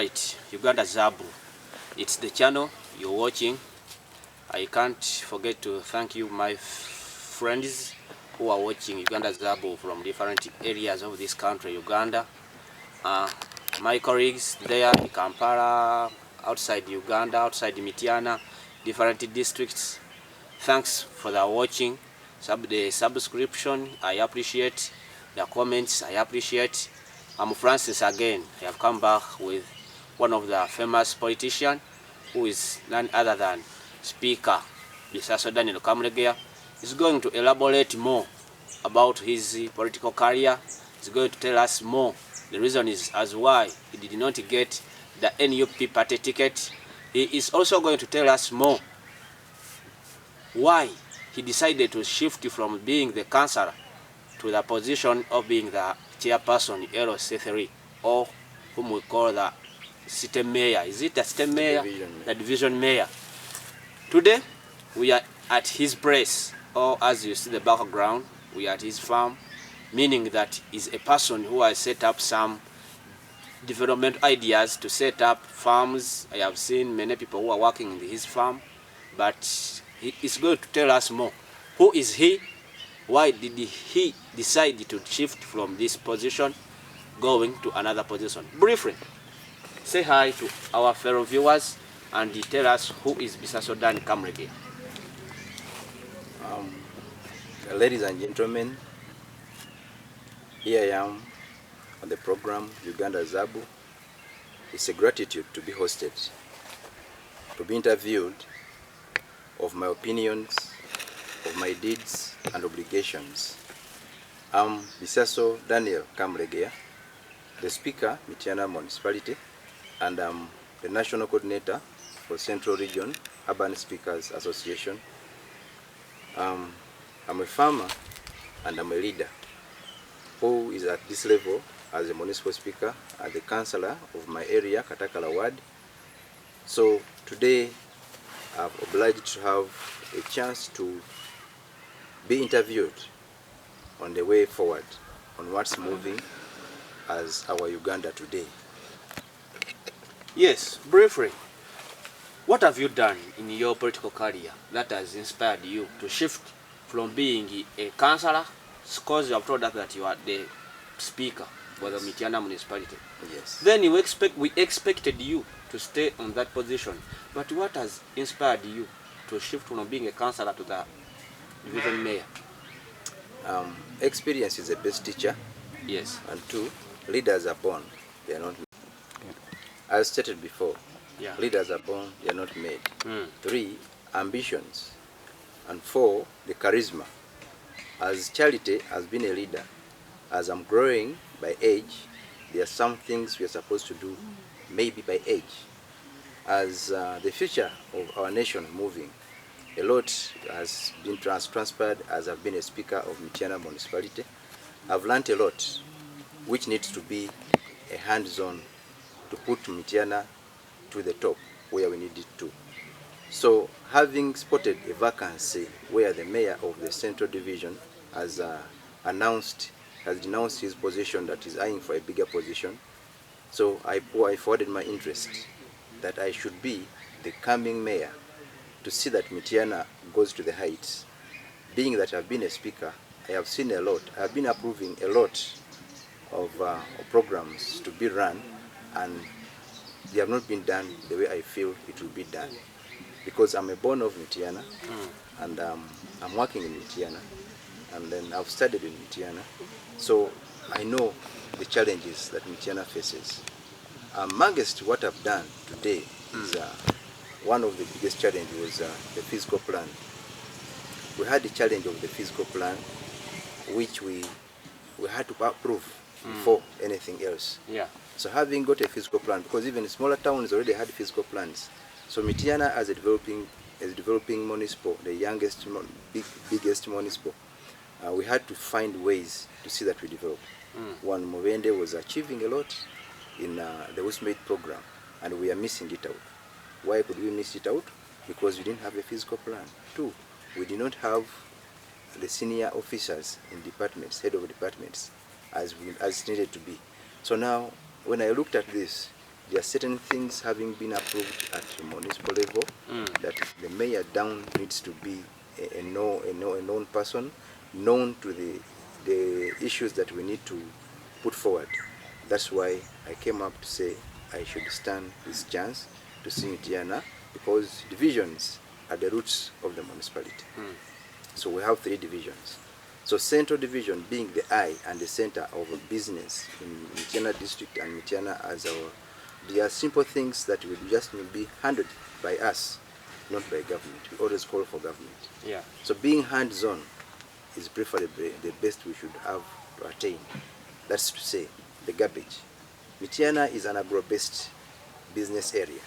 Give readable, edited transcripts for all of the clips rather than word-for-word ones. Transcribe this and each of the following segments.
Alright, Uganda Zabu. It's the channel you're watching. I can't forget to thank you, my friends who are watching Uganda Zabu from different areas of this country, Uganda. My colleagues there in Kampala, outside Uganda, outside Mityana, different districts. Thanks for the watching, the subscription, I appreciate. The comments, I appreciate. I'm Francis again. I have come back with one of the famous politicians who is none other than Speaker Bisaso Daniel Kamulegeya. He's going to elaborate more about his political career. He's going to tell us more. The reason is as why he did not get the NUP party ticket. He is also going to tell us more why he decided to shift from being the councillor to the position of being the chairperson LC3, or whom we call the city mayor. Is it the city mayor? The division mayor. Today we are at his place, or as you see the background, we are at his farm, meaning that he's a person who has set up some development ideas to set up farms. I have seen many people who are working in his farm, but he is going to tell us more. Who is he? Why did he decide to shift from this position going to another position? Briefly, say hi to our fellow viewers and tell us who is Bisaso Daniel Kamulegeya. Ladies and gentlemen, here I am on the program Uganda Zabu. It's a gratitude to be hosted, to be interviewed of my opinions, of my deeds and obligations. I'm Bisaso Daniel Kamulegeya, the Speaker, Mityana Municipality, and I'm the National Coordinator for Central Region Urban Speakers Association. I'm a farmer and I'm a leader who is at this level as a municipal speaker and the councillor of my area, Katakala Ward. So today I'm obliged to have a chance to be interviewed on the way forward, on what's moving as our Uganda today. Yes, briefly, what have you done in your political career that has inspired you to shift from being a councillor, because you have told us that you are the speaker for the Mityana municipality? Yes. Then we expected you to stay on that position, but what has inspired you to shift from being a councillor to the division mayor? Experience is the best teacher. Yes. And two, leaders are born, they are not made. As stated before, leaders are born, they are not made. Three, ambitions. And four, the charisma. As Charity has been a leader, as I'm growing by age, there are some things we are supposed to do, maybe by age. As the future of our nation moving, a lot has been transpired as I've been a speaker of Mityana municipality. I've learned a lot, which needs to be a hands-on to put Mityana to the top where we need it to. So having spotted a vacancy where the mayor of the Central Division has denounced his position, that is eyeing for a bigger position, so I forwarded my interest that I should be the coming mayor to see that Mityana goes to the heights. Being that I've been a speaker, I have seen a lot. I've been approving a lot of programs to be run, and they have not been done the way I feel it will be done. Because I'm a born of Mityana, and I'm working in Mityana, and then I've studied in Mityana, so I know the challenges that Mityana faces. Amongst what I've done today is one of the biggest challenges was the physical plan. We had the challenge of the physical plan, which we had to approve before anything else. Yeah. So having got a physical plan, because even smaller towns already had physical plans. So Mityana as a developing municipal, the youngest, biggest municipal, we had to find ways to see that we develop. One, Movende was achieving a lot in the Westmade program, and we are missing it out. Why could we miss it out? Because we didn't have a physical plan. Two, we did not have the senior officers in departments, head of departments, as needed to be. So now, when I looked at this, there are certain things having been approved at the municipal level that the mayor down needs to be a known person, known to the issues that we need to put forward. That's why I came up to say I should stand this chance to see Mityana, because divisions are the roots of the municipality. So we have 3 divisions. So Central Division being the eye and the center of a business in Mityana district and Mityana as our, there are simple things that will just be handled by us, not by government. We always call for government. Yeah. So being hands-on is preferably the best we should have to attain. That's to say, the garbage. Mityana is an agro-based business area.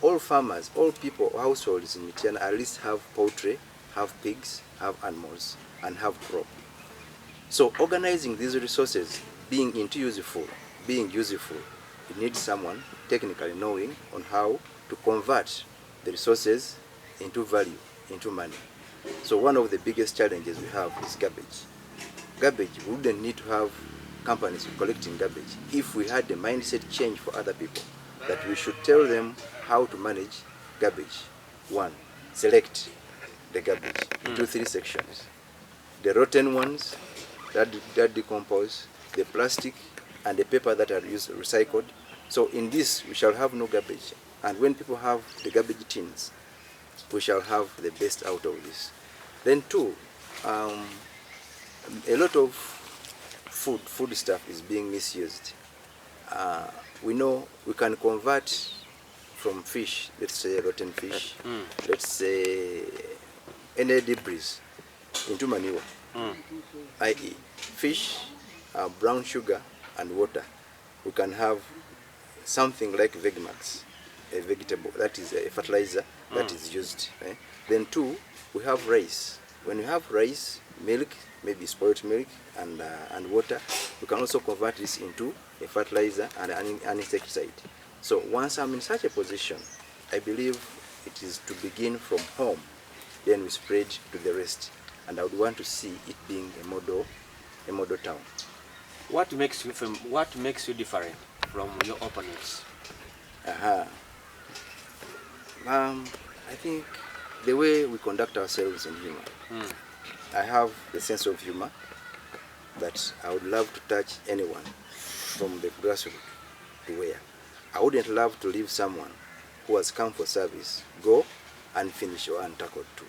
All farmers, all people, households in Mityana at least have poultry, have pigs, have animals, and have crop. So organizing these resources, being useful, it needs someone technically knowing on how to convert the resources into value, into money. So one of the biggest challenges we have is garbage. Garbage, we wouldn't need to have companies collecting garbage if we had the mindset change for other people, that we should tell them how to manage garbage. 1, select the garbage into 3 sections. The rotten ones that decompose, the plastic and the paper that are used recycled. So in this we shall have no garbage, and when people have the garbage tins, we shall have the best out of this. Then 2, a lot of food stuff is being misused. We know we can convert from fish, let's say rotten fish, let's say any debris, into manure, i.e. fish, brown sugar and water. We can have something like Vegmax, a vegetable, that is a fertilizer that is used. Then 2, we have rice. When you have rice, milk, maybe spoiled milk and water, we can also convert this into a fertilizer and an insecticide. So once I'm in such a position, I believe it is to begin from home, then we spread to the rest. And I would want to see it being a model town. What makes you different from your opponents? I think the way we conduct ourselves in humor. I have the sense of humor that I would love to touch anyone from the grassroots to where. I wouldn't love to leave someone who has come for service go and finish or untackled too.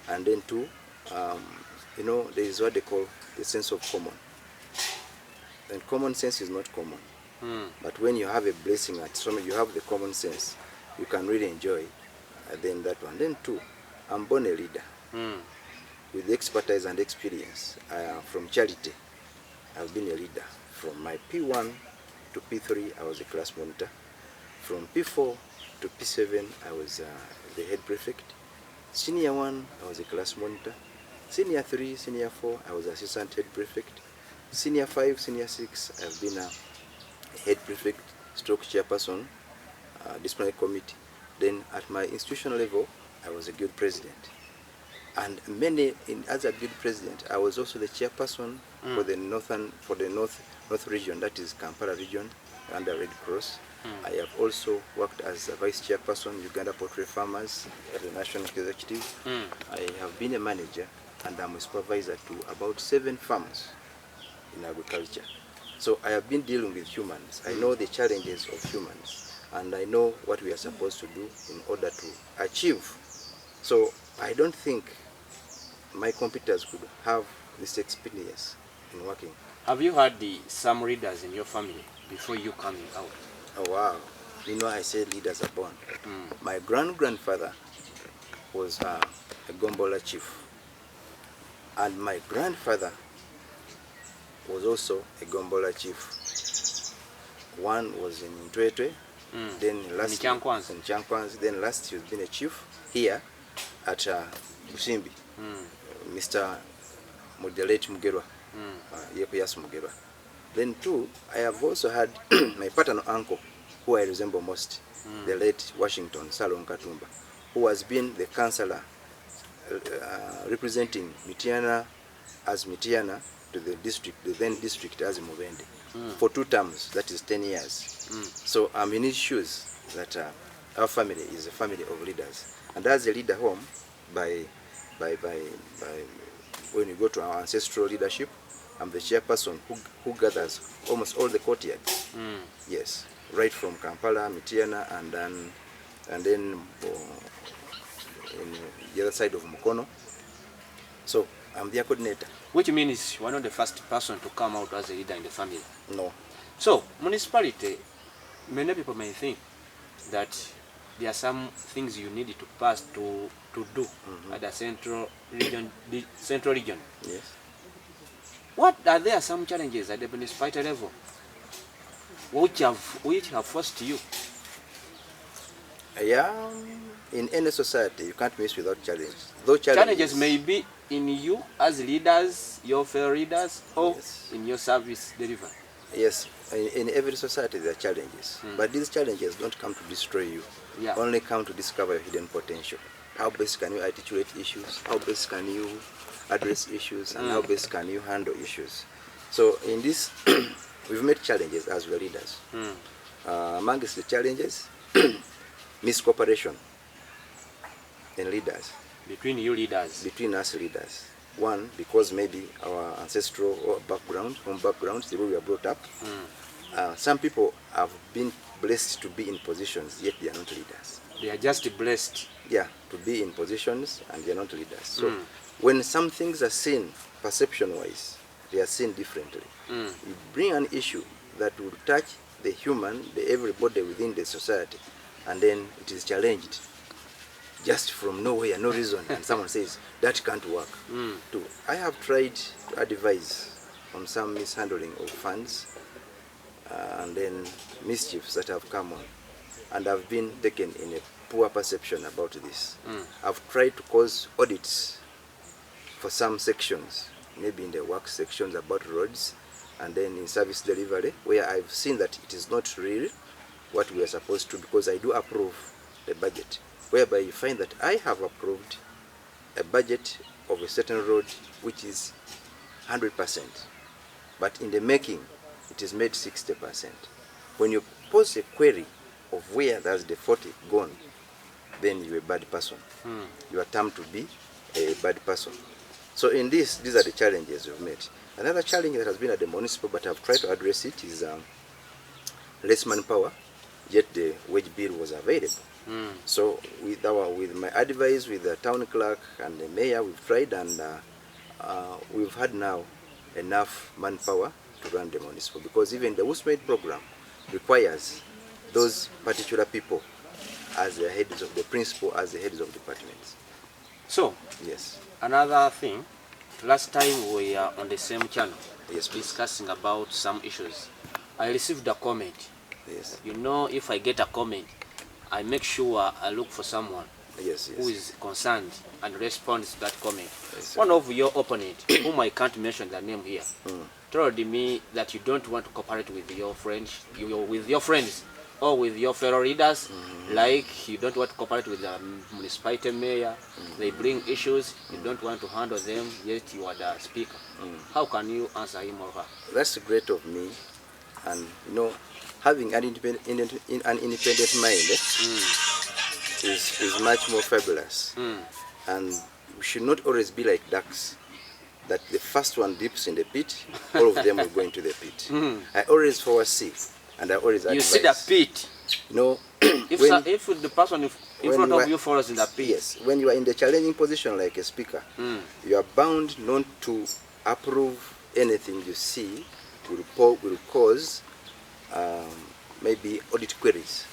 And then 2, there is what they call the sense of common. And common sense is not common. But when you have a blessing at some, you have the common sense, you can really enjoy then that one. Then 2, I'm born a leader with expertise and experience. From charity, I've been a leader. From my P1 to P3, I was a class monitor. From P4 to P7, I was the head prefect. Senior 1, I was a class monitor. Senior 3, Senior 4, I was assistant head prefect. Senior 5, Senior 6, I've been a head prefect, stroke chairperson, disciplinary committee. Then at my institutional level, I was a guild president. And as a guild president, I was also the chairperson for the north region, that is Kampala region, under Red Cross. I have also worked as a vice chairperson, Uganda Poultry Farmers, at the national executive. I have been a manager, and I'm a supervisor to about 7 farms in agriculture. So I have been dealing with humans. I know the challenges of humans, and I know what we are supposed to do in order to achieve. So I don't think my competitors could have this experience in working. Have you had some leaders in your family before you coming out? Oh wow, I say leaders are born. My grandfather was a Gombola chief, and my grandfather was also a Gombola chief. One was in Ntwetwe, then last in Chankwanzi, then last he's been a chief here at Busimbi, Mr. Mudelete Mugerwa, Yekuyas Mugerwa. Then 2, I have also had my paternal uncle, who I resemble most, the late Washington Salon Katumba, who has been the councillor representing Mityana as Mityana to the district, the then district as Mubende. for 2 terms, that is 10 years. So I'm in his shoes that our family is a family of leaders. And as a leader home, by when you go to our ancestral leadership, I'm the chairperson who gathers almost all the courtyards. Yes, right from Kampala, Mityana, and then in the other side of Mukono. So I'm their coordinator. Which means you are not the first person to come out as a leader in the family. No. So municipality, many people may think that there are some things you need to pass to do at the central region. Yes. What are there some challenges at the municipality level which have forced you? Yeah, in any society you can't miss without challenge. Those Challenges may be in you as leaders, your fellow leaders, or yes, in your service delivery. Yes, in every society there are challenges, but these challenges don't come to destroy you. Yeah. Only come to discover your hidden potential. How best can you articulate issues? How best can you address issues? And how best can you handle issues? So in this, we've met challenges as we're leaders. Amongst the challenges, miscooperation in leaders. Between you leaders? Between us leaders. One, because maybe our ancestral background, home backgrounds, the way we are brought up. Some people have been blessed to be in positions, yet they are not leaders. They are just blessed. Yeah, to be in positions and they are not leaders. So when some things are seen perception-wise, they are seen differently. You bring an issue that will touch the human, everybody within the society, and then it is challenged just from nowhere, no reason, and someone says, that can't work. Too. I have tried to advise on some mishandling of funds and then mischiefs that have come on, and I've been taken in a poor perception about this. I've tried to cause audits for some sections, maybe in the work sections about roads, and then in service delivery, where I've seen that it is not really what we are supposed to, because I do approve the budget, whereby you find that I have approved a budget of a certain road which is 100%, but in the making it is made 60%. When you pose a query of where that's the 40 gone, then you're a bad person. You are termed to be a bad person. So in these are the challenges we've met. Another challenge that has been at the municipal, but I've tried to address it, is less manpower, yet the wage bill was available. So with my advice with the town clerk and the mayor, we've tried, and we've had now enough manpower to run the municipal, because even the Woosmade program requires those particular people as the heads of the principal, as the heads of departments. So, yes. Another thing, last time we are on the same channel, yes, discussing about some issues. I received a comment. Yes. You know, if I get a comment, I make sure I look for someone who is concerned and responds to that comment. Yes, one of your opponents, whom I can't mention the name here, told me that you don't want to cooperate with your friends, or with your fellow leaders, like you don't want to cooperate with the municipality mayor. They bring issues, you don't want to handle them, yet you are the speaker. How can you answer him or her? That's great of me, and you know, having an independent mind is much more fabulous. And we should not always be like ducks, that the first one dips in the pit, all of them will go into the pit. I always foresee, and I always advise. You see the pit? No. If the person in front of you falls in the pit. Yes, when you are in the challenging position like a speaker, you are bound not to approve anything you see will cause maybe audit queries.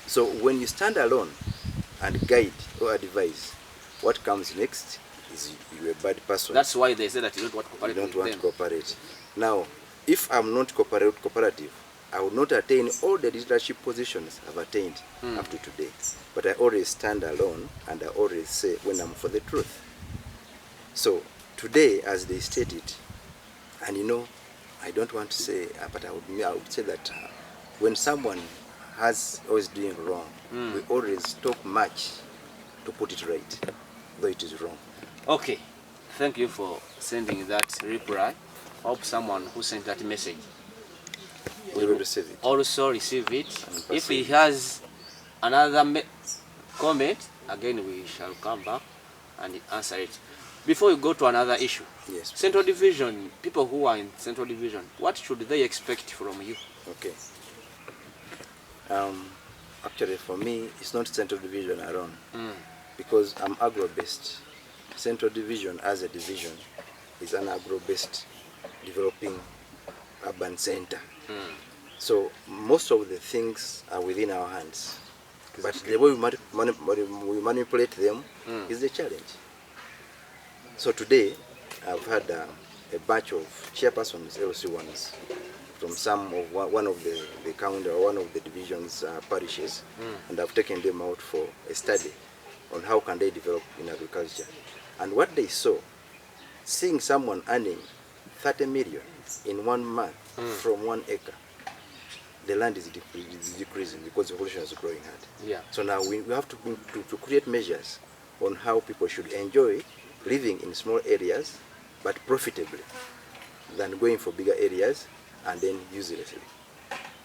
So when you stand alone and guide or advise, what comes next is you're a bad person. That's why they say that you don't want to cooperate with them. You don't want to cooperate. Now, if I'm not cooperative, I will not attain all the leadership positions I've attained up to today. But I always stand alone, and I always say when I'm for the truth. So today, as they stated, and you know, I don't want to say, but I would say that when someone is doing wrong, we always talk much to put it right, though it is wrong. Okay, thank you for sending that reply. I hope someone who sent that message will receive it. Also receive it. If he has another comment, again we shall come back and answer it. Before we go to another issue, yes, Central Division, people who are in Central Division, what should they expect from you? Okay. Actually, for me, it's not Central Division alone, because I'm agro-based. Central Division as a division is an agro-based developing urban center. So most of the things are within our hands, but the way we manipulate them is the challenge. So today, I've had a batch of chairpersons, LC1s, from some of one of the county or one of the divisions parishes, and I've taken them out for a study on how can they develop in agriculture. And what they saw, seeing someone earning 30 million in 1 month from 1 acre, the land is decreasing because the population is growing hard. Yeah. So now we have to create measures on how people should enjoy living in small areas, but profitably, than going for bigger areas and then uselessly.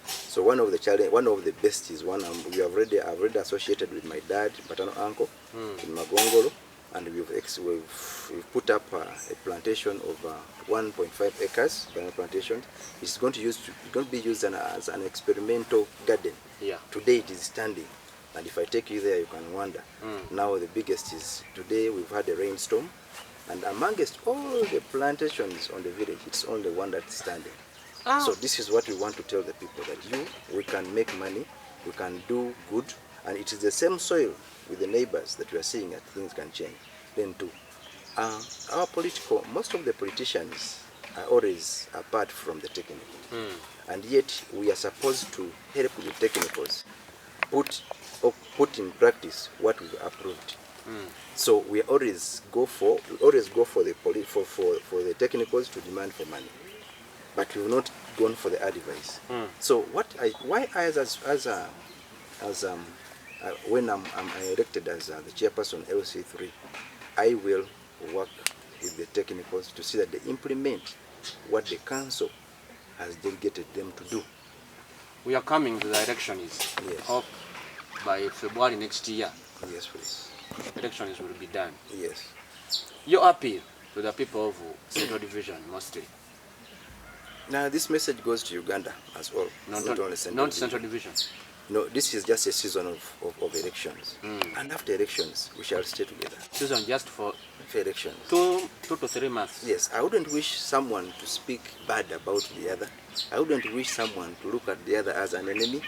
So one of the best is one I've already associated with my dad, paternal uncle, in Magongolo, and we've put up a plantation of 1.5 acres, banana plantation. It's going to be used as an experimental garden. Yeah. Today it is standing, and if I take you there, you can wonder. Now the biggest is today we've had a rainstorm, and amongst all the plantations on the village, it's only one that's standing. So this is what we want to tell the people, that we can make money, we can do good, and it is the same soil with the neighbors that we are seeing that things can change. Then too, most of the politicians are always apart from the technical, and yet we are supposed to help the technicals put in practice what we've approved. So we always go for the technicals to demand for money, but we've not gone for the advice. So when I'm elected as the chairperson LC3, I will work with the technicals to see that they implement what the council has delegated them to do. We are coming to the elections. Yes. Hope by February next year. Yes, please. Elections will be done. Yes. Your appeal to the people of Central Division mostly. Now this message goes to Uganda as well, not only Central Division. No, this is just a season of elections. And after elections, we shall stay together. Season just for elections. 2 to 3 months. Yes, I wouldn't wish someone to speak bad about the other. I wouldn't wish someone to look at the other as an enemy.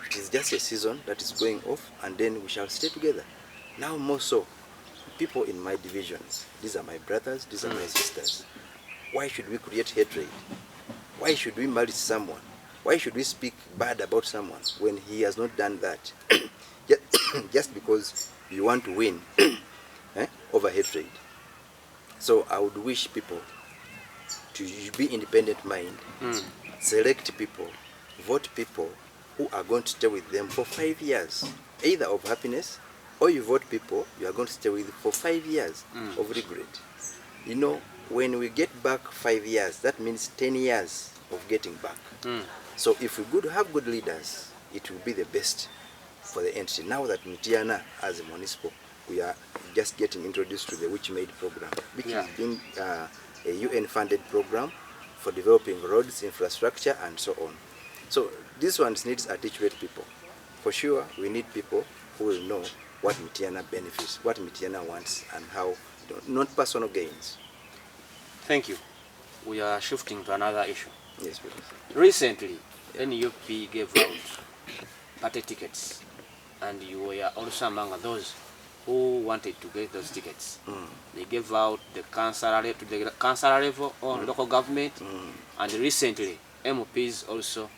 It is just a season that is going off, and then we shall stay together. Now more so, people in my divisions, these are my brothers, these are my sisters. Why should we create hatred? Why should we malice someone? Why should we speak bad about someone when he has not done that? Just because you want to win over hatred. So I would wish people to be independent mind, select people, vote people who are going to stay with them for 5 years, either of happiness, or you vote people you are going to stay with for 5 years of regret. You know, when we get back 5 years, that means 10 years of getting back. So if we have good leaders, it will be the best for the entity. Now that Mitiana, as a municipal, we are just getting introduced to the Which Made program, which is being a UN-funded program for developing roads, infrastructure, and so on. So this one needs articulate people. For sure, we need people who will know what Mitiana benefits, what Mitiana wants, and how, not personal gains. Thank you. We are shifting to another issue. Yes, please. Recently, NUP gave out party tickets, and you were also among those who wanted to get those tickets. They gave out the councillor to the councillor level on local government, and recently MPs also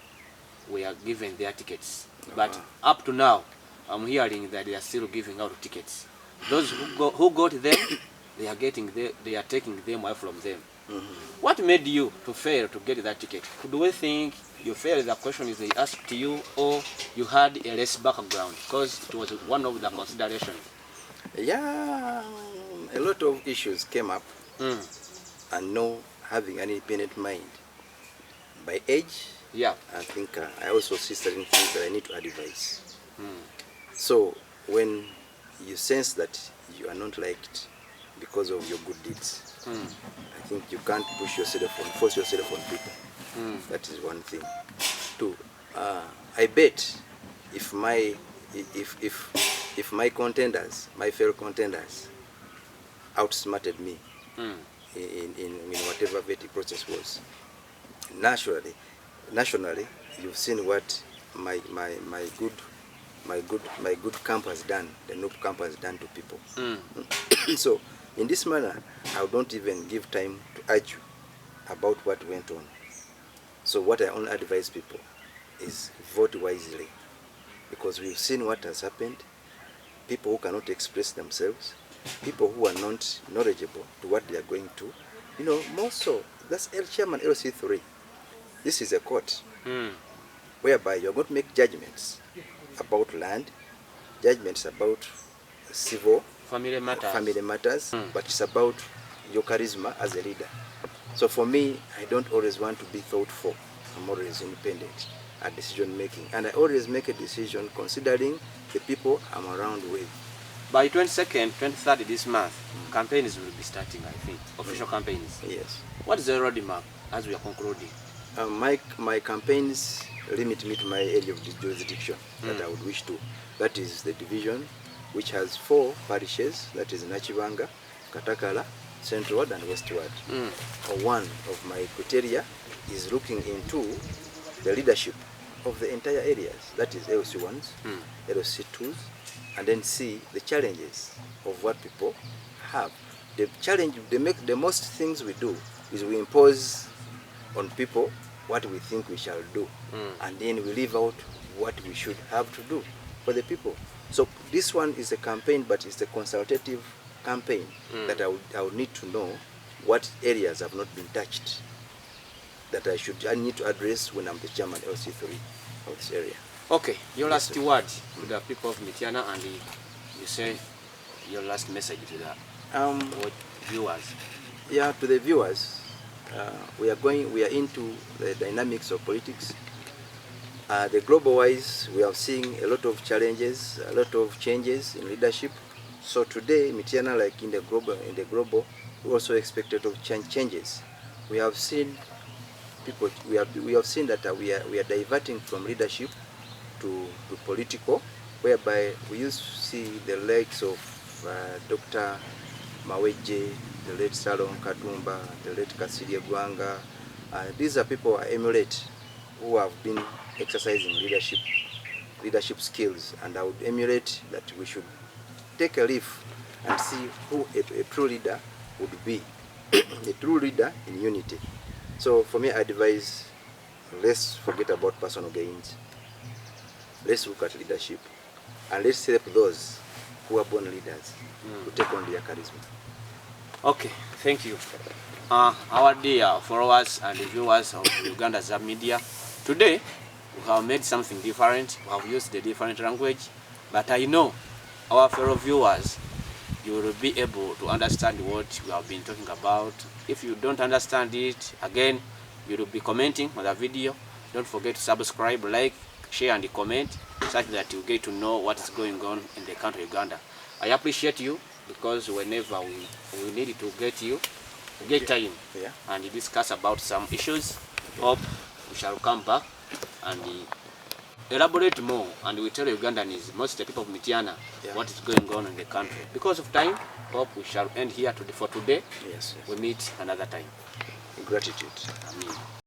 were given their tickets. But up to now, I'm hearing that they are still giving out tickets. Those who got them, they are taking them away from them. What made you to fail to get that ticket? Do we think you failed the question is they asked you, or you had a less background? Because it was one of the considerations. Yeah, a lot of issues came up, and no having an independent mind. By age, Yeah. I think I also see certain things that I need to advise. So when you sense that you are not liked because of your good deeds, I think you can't force yourself on people. That is one thing. Two, I bet if my contenders, my fellow contenders, outsmarted me in whatever vetting process was, nationally, you've seen what my good camp has done, the noob camp has done to people. So in this manner, I don't even give time to argue about what went on. So what I only advise people is vote wisely, because we've seen what has happened. People who cannot express themselves, people who are not knowledgeable to what they are going to, more so. That's Chairman LC3. This is a court whereby you are going to make judgments about land, judgments about civil family matters, but it's about your charisma as a leader. So for me, I don't always want to be thoughtful. I'm always independent at decision making, and I always make a decision considering the people I'm around with. By 22nd, 23rd this month, campaigns will be starting, I think, official campaigns. Yes. What is the roadmap as we are concluding? My campaigns limit me to my area of jurisdiction that I would wish to. That is the division, which has 4 parishes, that is Nachibanga, Katakala, Central and Westward. One of my criteria is looking into the leadership of the entire areas, that is LC1s, LC2s, and then see the challenges of what people have. The challenge, the most things we do is we impose on people what we think we shall do, and then we leave out what we should have to do for the people. So this one is a campaign, but it's a consultative campaign that I would need to know what areas have not been touched that I need to address when I'm the chairman LC3 of this area. Okay, your last word to the people of Mityana, and you say your last message to the viewers. Yeah, to the viewers, we are into the dynamics of politics. The global wise, we are seeing a lot of challenges, a lot of changes in leadership. So today, Mityana, like in the global, we also expected of changes. We have seen people. We have seen that we are diverting from leadership to political, whereby we used to see the likes of Dr. Maweje, the late Salon Katumba, the late Kasirye Gwanga. These are people I emulate who have been exercising leadership skills, and I would emulate that we should take a leaf and see who a true leader would be, a true leader in unity. So for me, I advise, let's forget about personal gains. Let's look at leadership, and let's help those who are born leaders to take on their charisma. Okay, thank you. Our dear followers and viewers of Uganda Zab Media, today we have made something different. We have used a different language, but I know our fellow viewers, you will be able to understand what we have been talking about. If you don't understand it, again, you will be commenting on the video. Don't forget to subscribe, like, share and comment, such that you get to know what is going on in the country of Uganda. I appreciate you, because whenever we need to get time and discuss about some issues, hope we shall come back and elaborate more, and we tell Ugandans, most of the people of Mityana, what is going on in the country. Because of time, hope we shall end here for today. Yes. We meet another time. Gratitude. Amen.